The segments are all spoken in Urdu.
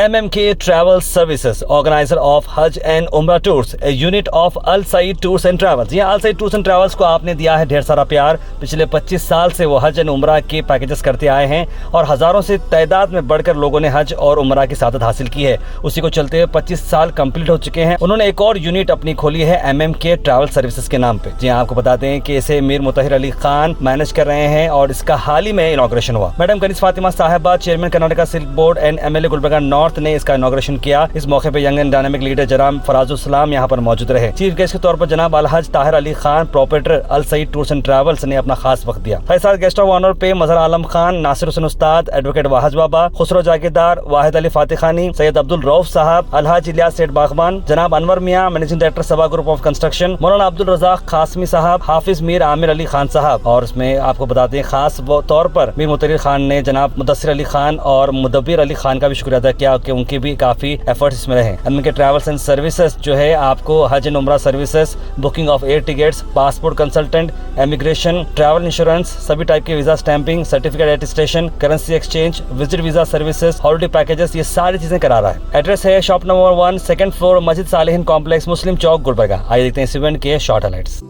MMK Travel Services, organizer of Hajj and Umrah Tours, a unit of Al Said Tours and Travels. یہ Al Said Tours and Travels کو آپ نے دیا ہے ڈھیر سارا پیار. پچھلے 25 سال سے وہ حج اینڈ عمرہ کے پیکیجز کرتے آئے ہیں اور ہزاروں سے تعداد میں بڑھ کر لوگوں نے حج اور عمرہ کی سعادت حاصل کی ہے. اسی کو چلتے ہوئے 25 سال کمپلیٹ ہو چکے ہیں. انہوں نے ایک اور یونٹ اپنی کھولی ہے MMK Travel Services کے نام پہ. جی آپ کو بتا دیں کہ اسے میر مطہر علی خان مینج کر رہے ہیں اور اس کا حال ہی میں انوگریشن ہوا. میڈم کنیز فاطمہ صاحبہ chairman Karnataka silk board and MLA Gulbarga north نے اس کا انوگریشن کیا. اس موقع پہ ینگ اینڈ ڈائنامک لیڈر جناب فراز السلام یہاں پر موجود رہے. چیف گیسٹ کے طور پر جناب الحاج طاہر علی خان پروپریٹر ال سعید ٹورس اینڈ ٹریولز نے اپنا خاص وقت دیا. فیصل گیسٹ آف آنر پہ مظہر عالم خان، ناصر حسین استاد، ایڈوکیٹ واحد بابا، خسرو جاگیردار، واحد علی فاتح خانی، سید عبد الرؤف صاحب، الحاج الیاس سیٹ باغبان، جناب Anwar Mian managing director Saba group of construction, مولانا عبد الرزاق قاسمی صاحب، حافظ میر عامر علی خان صاحب. اور اس میں آپ کو بتاتے ہیں خاص طور پر میر مطہر خان نے جناب مدثر علی خان اور مدبر علی خان کا بھی شکریہ ادا کیا کہ ان کے بھی کافی ایفرٹس اس میں رہے. MMK ٹریولس اینڈ سروسز جو ہے آپ کو Hajj and Umrah services, booking of air tickets, passport consultant, immigration, travel insurance, سبھی ٹائپ کے visa stamping, certificate attestation, currency exchange, visit visa services, holiday packages, یہ ساری چیزیں کرا رہا ہے. ایڈریس ہے شاپ نمبر 1 سیکنڈ فلور مسجد صالحین کمپلیکس مسلم چوک گلبرگہ. آئیے دیکھتے ہیں اس ایونٹ کے شارٹ ہائلائٹس.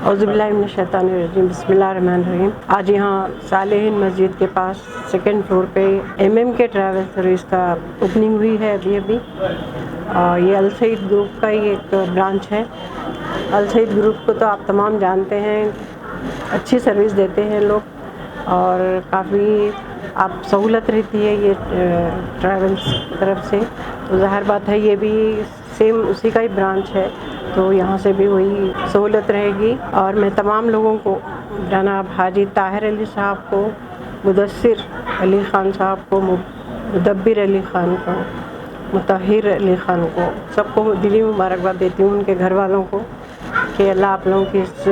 اعوذ باللہ من الشیطان الرجیم، بسم اللہ الرحمن الرحیم. آج یہاں صالحین مسجد کے پاس سیکنڈ فلور پہ MMK ٹریول سروس کا اوپننگ ہوئی ہے ابھی. یہ ال سعید گروپ کا ہی ایک برانچ ہے. ال سعید گروپ کو تو آپ تمام جانتے ہیں، اچھی سروس دیتے ہیں لوگ اور کافی آپ سہولت رہتی ہے یہ ٹریولس کی طرف سے. تو ظاہر بات ہے یہ بھی سیم اسی کا ہی برانچ ہے تو یہاں سے بھی وہی سہولت رہے گی. اور میں تمام لوگوں کو، جناب حاجی طاہر علی صاحب کو، مدثر علی خان صاحب کو، مدبر علی خان کو، مطہر علی خان کو، سب کو دلی مبارکباد دیتی ہوں، ان کے گھر والوں کو، کہ اللہ آپ لوگوں کی اس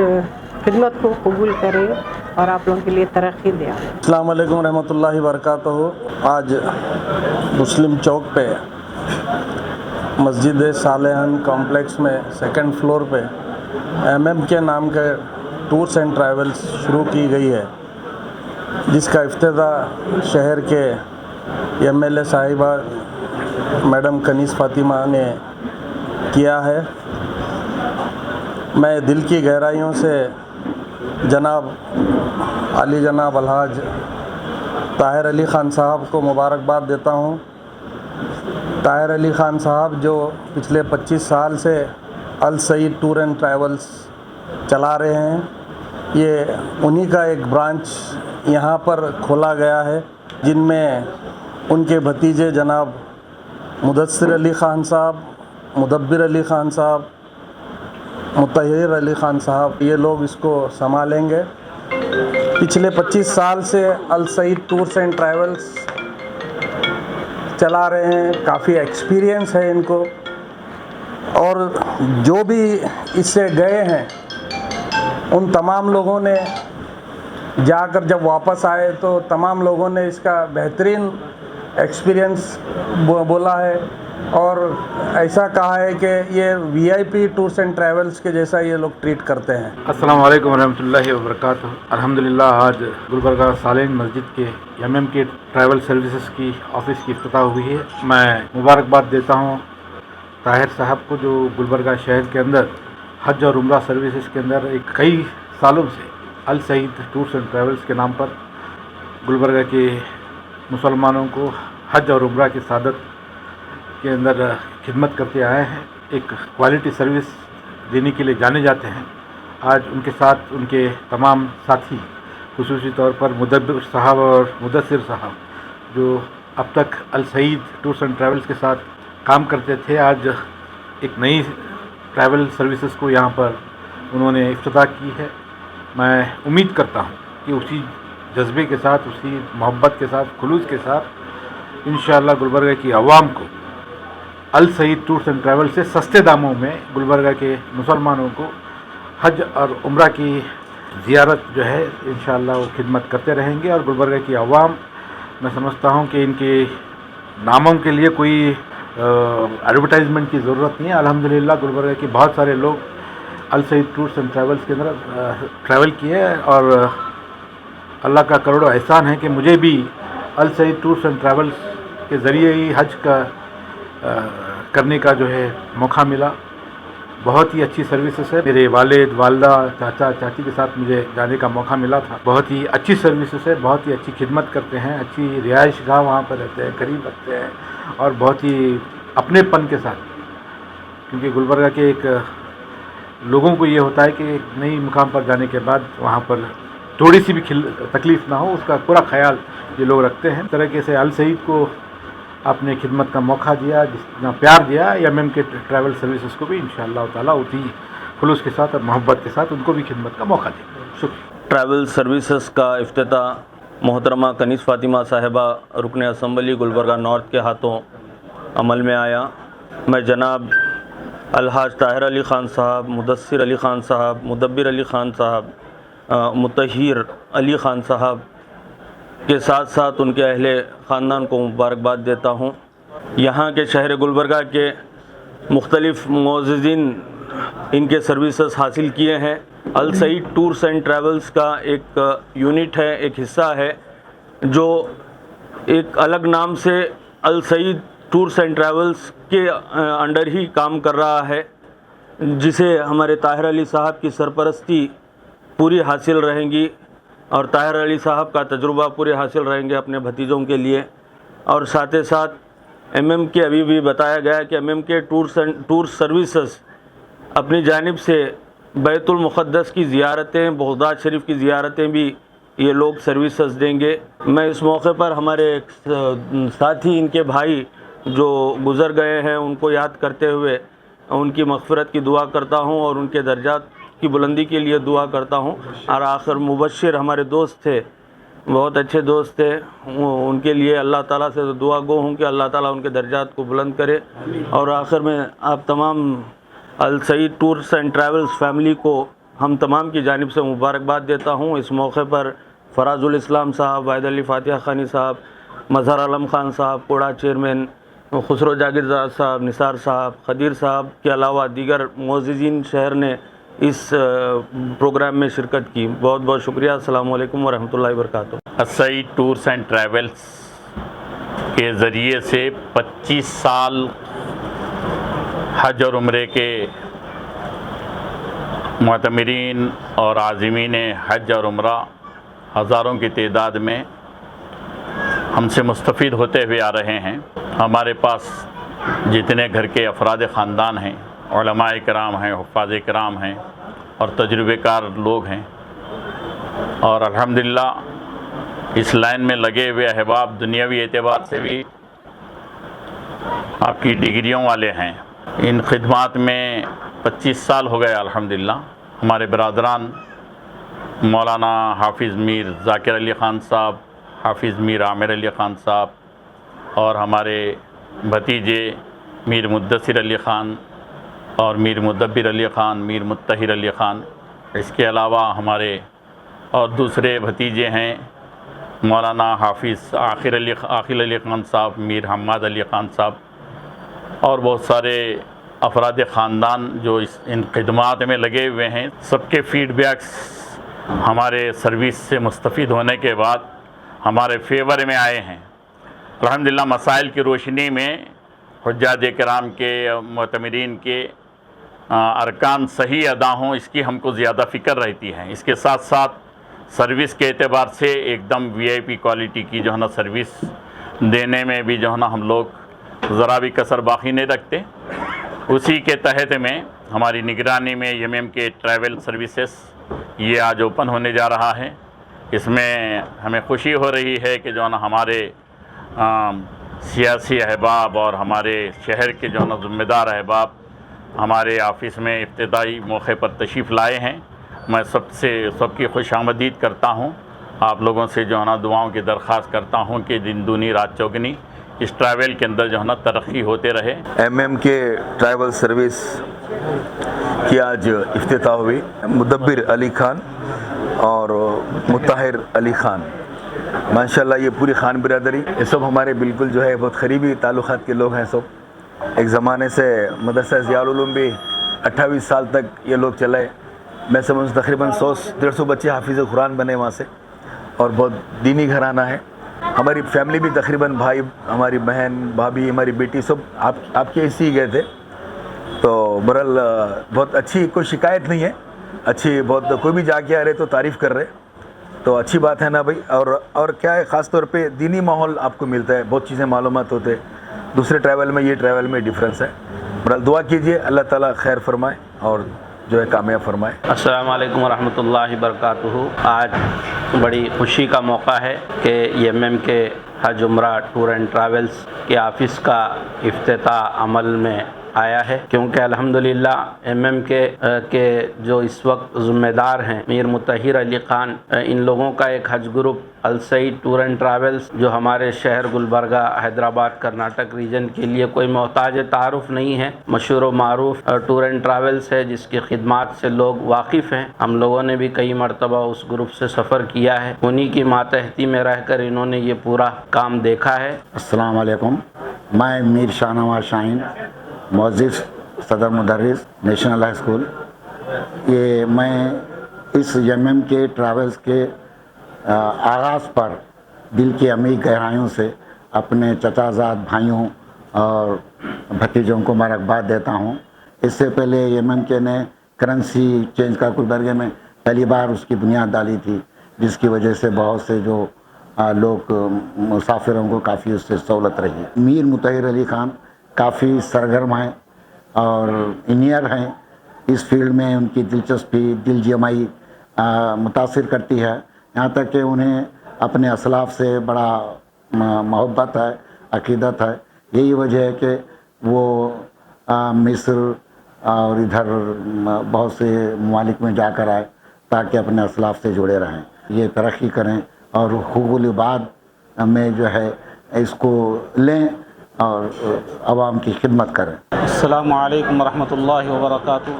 خدمت کو قبول کرے اور آپ لوگوں کے لیے ترقی دے. السلام علیکم ورحمۃ اللہ وبرکاتہ. آج مسلم چوک پہ مسجد صالحین کمپلیکس میں سیکنڈ فلور پہ MMK نام کے ٹورس اینڈ ٹریولز شروع کی گئی ہے، جس کا افتتاح شہر کے MLA صاحبہ میڈم کنیز فاطمہ نے کیا ہے. میں دل کی گہرائیوں سے جناب الحاج طاہر علی خان صاحب کو مبارکباد دیتا ہوں. طاہر علی خان صاحب جو پچھلے 25 سال سے ال سعید ٹور اینڈ ٹریولز چلا رہے ہیں، یہ انہی کا ایک برانچ یہاں پر کھولا گیا ہے، جن میں ان کے بھتیجے جناب مدثر علی خان صاحب، مدبر علی خان صاحب، مطہر علی خان صاحب، یہ لوگ اس کو سنبھالیں گے. پچھلے 25 سال سے ال سعید ٹورس اینڈ ٹریولز چلا رہے ہیں، کافی ایکسپیرینس ہے ان کو. اور جو بھی اس سے گئے ہیں ان تمام لوگوں نے جا کر جب واپس آئے تو تمام لوگوں نے اس کا بہترین ایکسپیرینس بولا ہے اور ایسا کہا ہے کہ یہ VIP ٹورس اینڈ ٹریولز کے جیسا یہ لوگ ٹریٹ کرتے ہیں. السلام علیکم ورحمۃ اللہ وبرکاتہ. الحمدللہ آج گلبرگہ صالحین مسجد کے MMK ٹریول سروسز کی آفس کی افتتاح ہوئی ہے. میں مبارکباد دیتا ہوں طاہر صاحب کو، جو گلبرگہ شہر کے اندر حج اور عمرہ سروسز کے اندر ایک کئی سالوں سے ال سعید ٹورس اینڈ ٹریولز کے نام پر گلبرگہ کے مسلمانوں کو حج اور عمرہ کی سعادت کے اندر خدمت کرتے آئے ہیں. ایک کوالٹی سروس دینے کے لیے جانے جاتے ہیں. آج ان کے ساتھ ان کے تمام ساتھی، خصوصی طور پر مدبر صاحب اور مدثر صاحب جو اب تک ال سعید ٹورس اینڈ ٹریولز کے ساتھ کام کرتے تھے، آج ایک نئی ٹریول سروسز کو یہاں پر انہوں نے افتتاح کی ہے. میں امید کرتا ہوں کہ اسی جذبے کے ساتھ، اسی محبت کے ساتھ، خلوص کے ساتھ انشاءاللہ گلبرگہ کی عوام کو السعید ٹورس اینڈ ٹریول سے سستے داموں میں گلبرگہ کے مسلمانوں کو حج اور عمرہ کی زیارت جو ہے انشاءاللہ وہ خدمت کرتے رہیں گے. اور گلبرگہ کی عوام، میں سمجھتا ہوں کہ ان کے ناموں کے لیے کوئی ایڈورٹائزمنٹ کی ضرورت نہیں ہے. الحمدللہ گلبرگہ کے بہت سارے لوگ السعید ٹورس اینڈ ٹریولس کے اندر ٹریول کیے، اور اللہ کا کروڑوں احسان ہے کہ مجھے بھی السعید ٹورس اینڈ ٹریولس کے ذریعے ہی حج کا کرنے کا جو ہے موقع ملا. بہت ہی اچھی سروسز ہے. میرے والد، والدہ، چاچا، چاچی کے ساتھ مجھے جانے کا موقع ملا تھا. بہت ہی اچھی سروسز ہے، بہت ہی اچھی خدمت کرتے ہیں، اچھی رہائش گاہ وہاں پر رہتے ہیں، قریب رکھتے ہیں، اور بہت ہی اپنے پن کے ساتھ. کیونکہ گلبرگہ کے ایک لوگوں کو یہ ہوتا ہے کہ ایک نئی مقام پر جانے کے بعد وہاں پر تھوڑی سی بھی تکلیف نہ ہو، اس کا پورا خیال یہ لوگ رکھتے ہیں. اس طریقے سے السعید کو اپنے خدمت کا موقع دیا، جتنا پیار دیا ایم ایم کے ٹریول سروسز کو بھی انشاءاللہ تعالیٰ اسی خلوص کے ساتھ اور محبت کے ساتھ ان کو بھی خدمت کا موقع دیں. شکریہ. ٹریول سروسز کا افتتاح محترمہ کنیز فاطمہ صاحبہ رکن اسمبلی گلبرگہ نارتھ کے ہاتھوں عمل میں آیا. میں جناب الحاج طاہر علی خان صاحب، مدثر علی خان صاحب، مدبر علی خان صاحب، مطہر علی خان صاحب کے ساتھ ساتھ ان کے اہل خاندان کو مبارکباد دیتا ہوں. یہاں کے شہر گلبرگہ کے مختلف معززین ان کے سروسز حاصل کیے ہیں. السعید ٹورس اینڈ ٹریولز کا ایک یونٹ ہے، ایک حصہ ہے جو ایک الگ نام سے السعید ٹورس اینڈ ٹریولز کے انڈر ہی کام کر رہا ہے، جسے ہمارے طاہر علی صاحب کی سرپرستی پوری حاصل رہیں گی، اور طاہر علی صاحب کا تجربہ پورے حاصل رہیں گے اپنے بھتیجوں کے لیے. اور ساتھ ہی ساتھ ایم ایم کے ابھی بھی بتایا گیا کہ ایم ایم کے ٹورس سروسز اپنی جانب سے بیت المقدس کی زیارتیں، بغداد شریف کی زیارتیں بھی یہ لوگ سروسز دیں گے. میں اس موقع پر ہمارے ساتھی، ان کے بھائی جو گزر گئے ہیں، ان کو یاد کرتے ہوئے ان کی مغفرت کی دعا کرتا ہوں اور ان کے درجات کی بلندی کے لیے دعا کرتا ہوں. اور آخر مبشر ہمارے دوست تھے، بہت اچھے دوست تھے، ان کے لیے اللہ تعالیٰ سے دعا گو ہوں کہ اللہ تعالیٰ ان کے درجات کو بلند کرے. اور آخر میں آپ تمام السعید ٹورس اینڈ ٹریولز فیملی کو ہم تمام کی جانب سے مبارکباد دیتا ہوں. اس موقع پر فراز الاسلام صاحب، واحد علی فاتحہ خانی صاحب، مظہر عالم خان صاحب، کوڑا چیئرمین، خسرو جاگیردار صاحب، نثار صاحب، خدیر صاحب کے علاوہ دیگر معززین شہر نے اس پروگرام میں شرکت کی. بہت بہت شکریہ. السلام علیکم ورحمۃ اللہ وبرکاتہ. السعید ٹورس اینڈ ٹریولز کے ذریعے سے 25 سال حج اور عمرے کے معتمرین اور عازمین حج اور عمرہ ہزاروں کی تعداد میں ہم سے مستفید ہوتے ہوئے آ رہے ہیں. ہمارے پاس جتنے گھر کے افراد خاندان ہیں، علماء کرام ہیں، حفاظ کرام ہیں اور تجربے کار لوگ ہیں، اور الحمدللہ اس لائن میں لگے ہوئے احباب دنیاوی اعتبار سے بھی آپ کی ڈگریوں والے ہیں. ان خدمات میں 25 سال ہو گئے الحمدللہ. ہمارے برادران مولانا حافظ میر ذاکر علی خان صاحب، حافظ میر عامر علی خان صاحب، اور ہمارے بھتیجے میر مدثر علی خان اور میر مدبر علی خان، میر مطہر علی خان. اس کے علاوہ ہمارے اور دوسرے بھتیجے ہیں مولانا حافظ عاقل علی خان صاحب، میر حماد علی خان صاحب، اور بہت سارے افراد خاندان جو ان خدمات میں لگے ہوئے ہیں. سب کے فیڈ بیکس ہمارے سروس سے مستفید ہونے کے بعد ہمارے فیور میں آئے ہیں. الحمدللہ مسائل کی روشنی میں حجاج کرام کے، معتمرین کے ارکان صحیح ادا ہوں، اس کی ہم کو زیادہ فکر رہتی ہے. اس کے ساتھ ساتھ سروس کے اعتبار سے ایک دم وی آئی پی کوالٹی کی جو ہے نا سروس دینے میں بھی جو ہے نا ہم لوگ ذرا بھی کسر باقی نہیں رکھتے. اسی کے تحت میں ہماری نگرانی میں ایم ایم کے ٹریول سروسز یہ آج اوپن ہونے جا رہا ہے. اس میں ہمیں خوشی ہو رہی ہے کہ جو ہے نا ہمارے سیاسی احباب اور ہمارے شہر کے جو ہے نا ذمہ دار احباب ہمارے آفس میں افتتاحی موقع پر تشریف لائے ہیں، میں سب کی خوش آمدید کرتا ہوں۔ آپ لوگوں سے جو ہے نا دعاؤں کی درخواست کرتا ہوں کہ دن دونی رات چوگنی اس ٹریول کے اندر جو ہے نا ترقی ہوتے رہے۔ MM کے ٹریول سروس کی آج افتتاح ہوئی۔ مدبر علی خان اور مطہر علی خان، ماشاءاللہ یہ پوری خان برادری، یہ سب ہمارے بالکل جو ہے بہت قریبی تعلقات کے لوگ ہیں۔ سب ایک زمانے سے مدرسہ ضیاء العلوم بھی 28 سال تک یہ لوگ چلائے۔ میں سمجھتا تقریباً 100-150 بچے حافظ قرآن بنے وہاں سے، اور بہت دینی گھرانہ ہے۔ ہماری فیملی بھی تقریباً بھائی، ہماری بہن، بھابھی، ہماری بیٹی سب آپ کے ایسے ہی گئے تھے۔ تو برحال بہت اچھی، کوئی شکایت نہیں ہے، اچھی بہت، کوئی بھی جا کے آ رہے تو تعریف کر رہے، تو اچھی بات ہے نا بھائی۔ اور کیا ہے، خاص طور پہ دینی ماحول آپ کو ملتا ہے، بہت چیزیں معلومات ہوتے ہیں، دوسرے ٹریول میں یہ ٹریول میں ڈفرینس ہے۔ برحال دعا کیجئے اللہ تعالیٰ خیر فرمائے اور جو ہے کامیاب فرمائے۔ السلام علیکم ورحمۃ اللہ وبرکاتہ۔ آج بڑی خوشی کا موقع ہے کہ MM کے حج عمرہ ٹور اینڈ ٹریولز کے آفس کا افتتاح عمل میں آیا ہے، کیونکہ الحمدللہ MM کے جو اس وقت ذمہ دار ہیں میر مطہر علی خان، ان لوگوں کا ایک حج گروپ السعید ٹور اینڈ ٹریولز جو ہمارے شہر گلبرگہ، حیدرآباد، کرناٹک ریجن کے لیے کوئی محتاج تعارف نہیں ہے، مشہور و معروف ٹور اینڈ ٹریولز ہے جس کی خدمات سے لوگ واقف ہیں۔ ہم لوگوں نے بھی کئی مرتبہ اس گروپ سے سفر کیا ہے، انہی کی ماتحتی میں رہ کر انہوں نے یہ پورا کام دیکھا ہے۔ السلام علیکم، میں میر شاہ نواز شاہین، معزز صدر مدرس نیشنل ہائی اسکول۔ یہ میں اس MM کے ٹریولز کے آغاز پر دل کی عمیق گہرائیوں سے اپنے چچا زاد بھائیوں اور بھتیجوں کو مبارکباد دیتا ہوں۔ اس سے پہلے MM کے نے کرنسی چینج کا گلبرگہ میں پہلی بار اس کی بنیاد ڈالی تھی، جس کی وجہ سے بہت سے جو لوگ مسافروں کو کافی اس سے سہولت رہی۔ میر مطہر علی خان کافی سرگرم ہیں اور انجینئر ہیں، اس فیلڈ میں ان کی دلچسپی، دل جمعی متاثر کرتی ہے، یہاں تک کہ انہیں اپنے اسلاف سے بڑا محبت ہے، عقیدت ہے۔ یہی وجہ ہے کہ وہ مصر اور ادھر بہت سے ممالک میں جا کر آئے تاکہ اپنے اسلاف سے جڑے رہیں، یہ ترقی کریں اور حقوق العباد میں جو ہے اس کو لیں اور عوام کی خدمت کریں۔ السلام علیکم ورحمۃ اللہ وبرکاتہ۔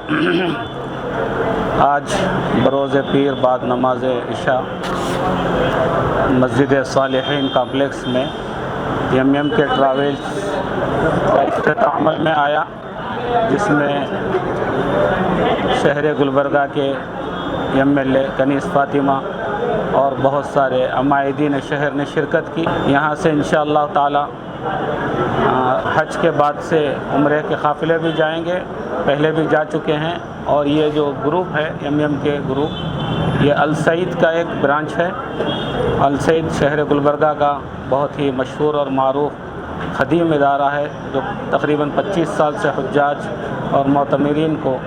آج بروز پیر بعد نماز عشاء مسجد صالحین کمپلیکس میں MM کے ٹریولز کا افتتاح عمل میں آیا، جس میں شہر گلبرگہ کے MLA کنیز فاطمہ اور بہت سارے عمائدین شہر نے شرکت کی۔ یہاں سے انشاءاللہ تعالی حج کے بعد سے عمرے کے قافلے بھی جائیں گے، پہلے بھی جا چکے ہیں، اور یہ جو گروپ ہے MM کے گروپ، یہ السعید کا ایک برانچ ہے۔ السعید شہر گلبرگہ کا بہت ہی مشہور اور معروف خدیم ادارہ ہے، جو تقریباً 25 سال سے حجاج اور معتمرین کو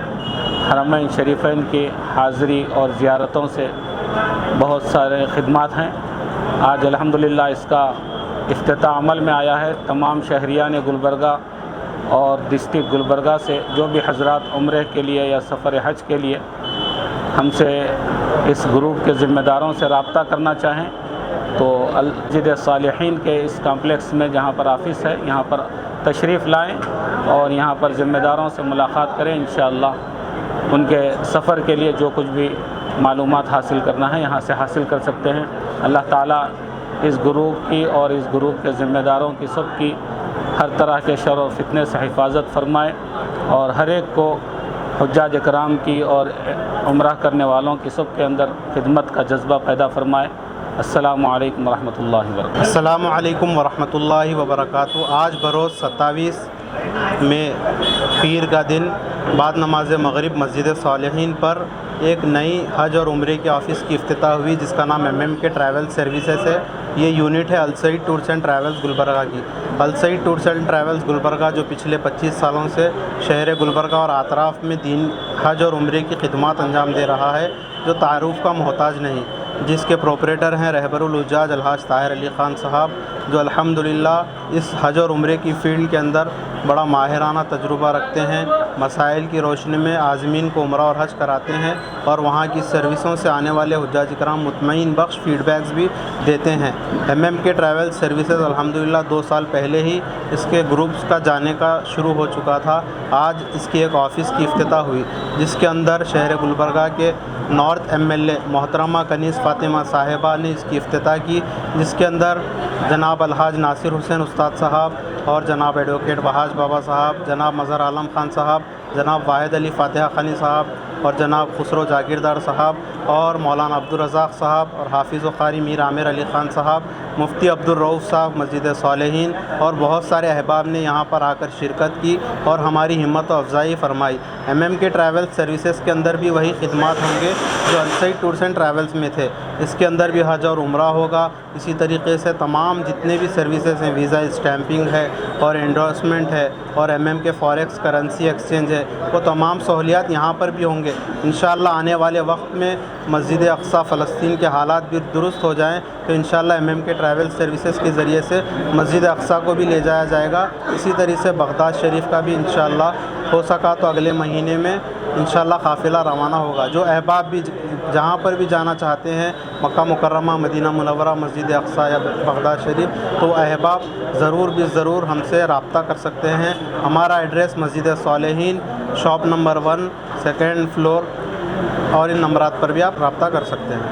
حرمین شریفین کی حاضری اور زیارتوں سے بہت سارے خدمات ہیں۔ آج الحمدللہ اس کا افتتاح عمل میں آیا ہے۔ تمام شہریان گلبرگہ اور ڈسٹرکٹ گلبرگہ سے جو بھی حضرات عمرے کے لیے یا سفر حج کے لیے ہم سے اس گروپ کے ذمہ داروں سے رابطہ کرنا چاہیں تو مسجد صالحین کے اس کمپلیکس میں جہاں پر آفس ہے، یہاں پر تشریف لائیں اور یہاں پر ذمہ داروں سے ملاقات کریں۔ انشاءاللہ ان کے سفر کے لیے جو کچھ بھی معلومات حاصل کرنا ہے یہاں سے حاصل کر سکتے ہیں۔ اللہ تعالیٰ اس گروپ کی اور اس گروپ کے ذمہ داروں کی سب کی ہر طرح کے شر و فتنے سے حفاظت فرمائے، اور ہر ایک کو حجاج کرام کی اور عمرہ کرنے والوں کی سب کے اندر خدمت کا جذبہ پیدا فرمائے۔ السلام علیکم ورحمۃ اللہ وبرکاتہ۔ السلام علیکم ورحمۃ اللہ وبرکاتہ۔ آج بروز 27 میں پیر کا دن بعد نماز مغرب مسجد صالحین پر ایک نئی حج اور عمرے کے آفس کی افتتاح ہوئی، جس کا نام MM کے ٹریول سروسز ہے۔ یہ یونٹ ہے السعید ٹورس اینڈ ٹریولز گلبرگہ کی۔ السعید ٹورس اینڈ ٹریولز گلبرگہ جو پچھلے 25 سالوں سے شہر گلبرگہ اور اطراف میں حج اور عمرے کی خدمات انجام دے رہا ہے، جو تعارف کا محتاج نہیں، جس کے پروپریٹر ہیں رہبر الحجاج الحاج طاہر علی خان صاحب، جو الحمدللہ اس حج اور عمرے کی فیلڈ کے اندر بڑا ماہرانہ تجربہ رکھتے ہیں، مسائل کی روشنی میں عازمین کو عمرہ اور حج کراتے ہیں، اور وہاں کی سروسوں سے آنے والے حجاج کرام مطمئن بخش فیڈ بیکس بھی دیتے ہیں۔ MMK ٹریول سروسز الحمدللہ 2 سال پہلے ہی اس کے گروپس کا جانے کا شروع ہو چکا تھا۔ آج اس کی ایک آفس کی افتتاح ہوئی، جس کے اندر شہر گلبرگہ کے نارتھ MLA محترمہ کنیز فاطمہ صاحبہ نے اس کی افتتاح کی، جس کے اندر جناب الحاج ناصر حسین استاد صاحب اور جناب ایڈوکیٹ وحاج بابا صاحب، جناب مظہر عالم خان صاحب، جناب واحد علی فاتحہ خانی صاحب اور جناب خسرو جاگیردار صاحب اور مولانا عبدالرزاق صاحب اور حافظ و قاری میر عامر علی خان صاحب، مفتی عبدالرؤف صاحب مسجد صالحین اور بہت سارے احباب نے یہاں پر آ کر شرکت کی اور ہماری ہمت و افزائی فرمائی۔ MMK ٹریول سروسز کے اندر بھی وہی خدمات ہوں گے جو السعید ٹورس اینڈ ٹریولز میں تھے۔ اس کے اندر بھی حج اور عمرہ ہوگا۔ اسی طریقے سے تمام جتنے بھی سروسز ہیں، ویزا اسٹیمپنگ ہے اور انڈورسمنٹ ہے اور MMK فوریکس کرنسی ایکسچینج ہے، وہ تمام سہولیات یہاں پر بھی ہوں گے۔ انشاءاللہ آنے والے وقت میں مسجد اقصیٰ فلسطین کے حالات بھی درست ہو جائیں تو انشاءاللہ MMK ٹریول سروسز کے ذریعے سے مسجد اقصیٰ کو بھی لے جایا جائے گا۔ اسی طریقے سے بغداد شریف کا بھی انشاءاللہ ہو سکا تو اگلے مہینے میں انشاءاللہ قافلہ روانہ ہوگا۔ جو احباب بھی جہاں پر بھی جانا چاہتے ہیں، مکہ مکرمہ، مدینہ منورہ، مسجد اقصیٰ یا بغداد شریف، تو احباب ضرور ہم سے رابطہ کر سکتے ہیں۔ ہمارا ایڈریس مسجد صالحین، شاپ نمبر 1، 2nd فلور، اور ان نمبرات پر بھی آپ رابطہ کر سکتے ہیں۔